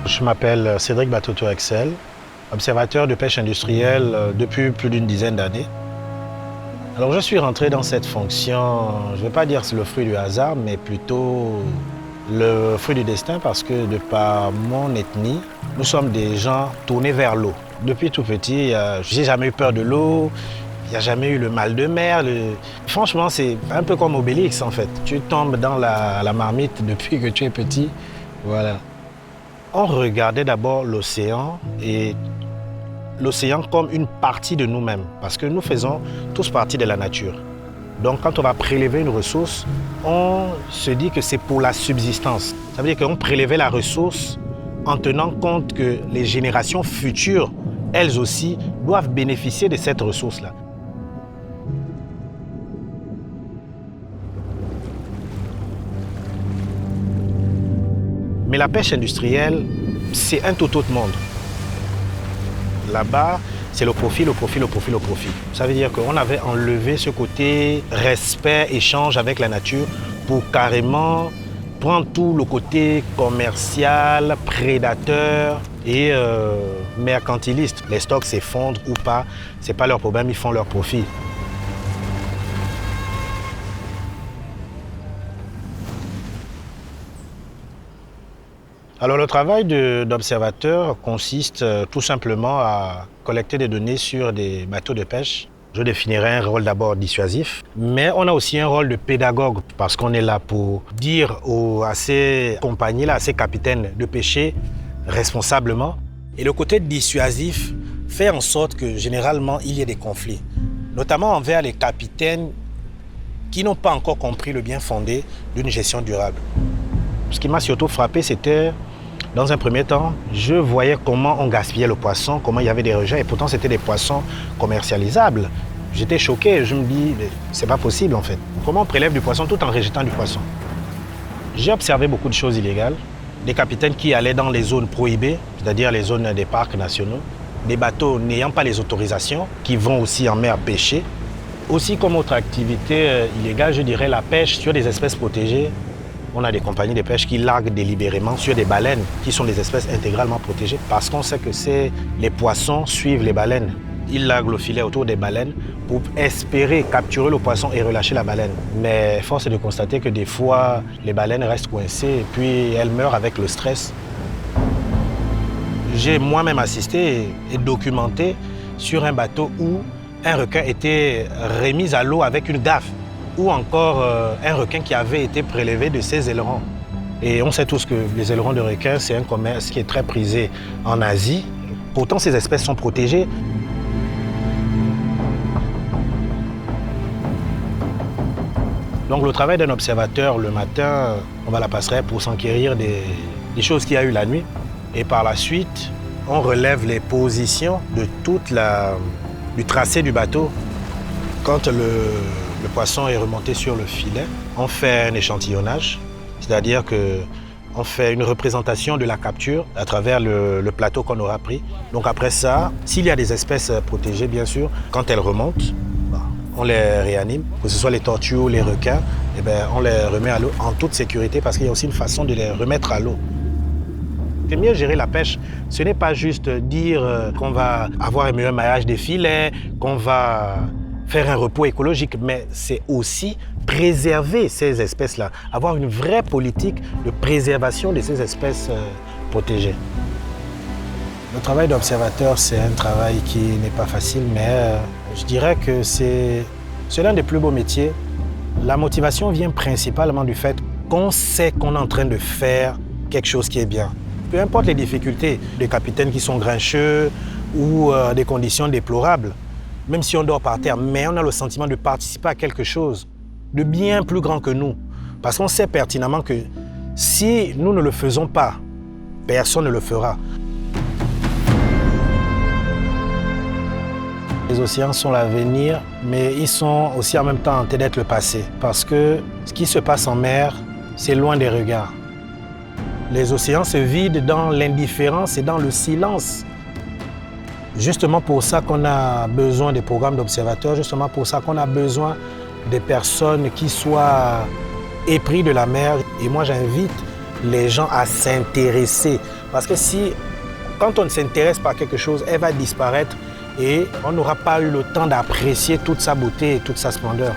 Je m'appelle Cédric Batoto-Excel, observateur de pêche industrielle depuis plus d'une dizaine d'années. Alors je suis rentré dans cette fonction, je ne vais pas dire que c'est le fruit du hasard, mais plutôt le fruit du destin parce que de par mon ethnie, nous sommes des gens tournés vers l'eau. Depuis tout petit, j'ai jamais eu peur de l'eau, il n'y a jamais eu le mal de mer. Franchement, c'est un peu comme Obélix en fait. Tu tombes dans la marmite depuis que tu es petit, voilà. On regardait d'abord l'océan et l'océan comme une partie de nous-mêmes parce que nous faisons tous partie de la nature. Donc quand on va prélever une ressource, on se dit que c'est pour la subsistance. Ça veut dire qu'on prélevait la ressource en tenant compte que les générations futures, elles aussi, doivent bénéficier de cette ressource-là. Mais la pêche industrielle, c'est un tout autre monde. Là-bas, c'est le profit, le profit, le profit, le profit. Ça veut dire qu'on avait enlevé ce côté respect, échange avec la nature pour carrément prendre tout le côté commercial, prédateur et mercantiliste. Les stocks s'effondrent ou pas, c'est pas leur problème, ils font leur profit. Alors le travail d'observateur consiste tout simplement à collecter des données sur des bateaux de pêche. Je définirais un rôle d'abord dissuasif, mais on a aussi un rôle de pédagogue parce qu'on est là pour dire à ces compagnies-là, à ces capitaines de pêcher responsablement. Et le côté dissuasif fait en sorte que généralement il y ait des conflits, notamment envers les capitaines qui n'ont pas encore compris le bien fondé d'une gestion durable. Ce qui m'a surtout frappé, c'était, dans un premier temps, je voyais comment on gaspillait le poisson, comment il y avait des rejets, et pourtant c'était des poissons commercialisables. J'étais choqué, je me dis, c'est pas possible en fait. Comment on prélève du poisson tout en rejetant du poisson? J'ai observé beaucoup de choses illégales, des capitaines qui allaient dans les zones prohibées, c'est-à-dire les zones des parcs nationaux, des bateaux n'ayant pas les autorisations, qui vont aussi en mer pêcher. Aussi comme autre activité illégale, je dirais la pêche sur des espèces protégées. On a des compagnies de pêche qui larguent délibérément sur des baleines qui sont des espèces intégralement protégées parce qu'on sait que les poissons suivent les baleines. Ils larguent le filet autour des baleines pour espérer capturer le poisson et relâcher la baleine. Mais force est de constater que des fois, les baleines restent coincées et puis elles meurent avec le stress. J'ai moi-même assisté et documenté sur un bateau où un requin était remis à l'eau avec une gaffe, ou encore un requin qui avait été prélevé de ses ailerons. Et on sait tous que les ailerons de requin, c'est un commerce qui est très prisé en Asie. Pourtant, ces espèces sont protégées. Donc le travail d'un observateur, le matin, on va à la passerelle pour s'enquérir des choses qu'il y a eu la nuit. Et par la suite, on relève les positions de du tracé du bateau. Quand le poisson est remonté sur le filet, on fait un échantillonnage, c'est-à-dire qu'on fait une représentation de la capture à travers le plateau qu'on aura pris. Donc après ça, s'il y a des espèces protégées, bien sûr, quand elles remontent, on les réanime, que ce soit les tortues ou les requins, on les remet à l'eau en toute sécurité parce qu'il y a aussi une façon de les remettre à l'eau. C'est mieux gérer la pêche. Ce n'est pas juste dire qu'on va avoir un meilleur maillage des filets, qu'on va faire un repos écologique, mais c'est aussi préserver ces espèces-là, avoir une vraie politique de préservation de ces espèces protégées. Le travail d'observateur, c'est un travail qui n'est pas facile, mais je dirais que c'est l'un des plus beaux métiers. La motivation vient principalement du fait qu'on sait qu'on est en train de faire quelque chose qui est bien. Peu importe les difficultés, des capitaines qui sont grincheux ou des conditions déplorables, même si on dort par terre, mais on a le sentiment de participer à quelque chose de bien plus grand que nous. Parce qu'on sait pertinemment que si nous ne le faisons pas, personne ne le fera. Les océans sont l'avenir, mais ils sont aussi en même temps en train d'être le passé. Parce que ce qui se passe en mer, c'est loin des regards. Les océans se vident dans l'indifférence et dans le silence. Justement pour ça qu'on a besoin des programmes d'observateurs, justement pour ça qu'on a besoin des personnes qui soient épris de la mer. Et moi, j'invite les gens à s'intéresser. Parce que si, quand on ne s'intéresse pas à quelque chose, elle va disparaître et on n'aura pas eu le temps d'apprécier toute sa beauté et toute sa splendeur.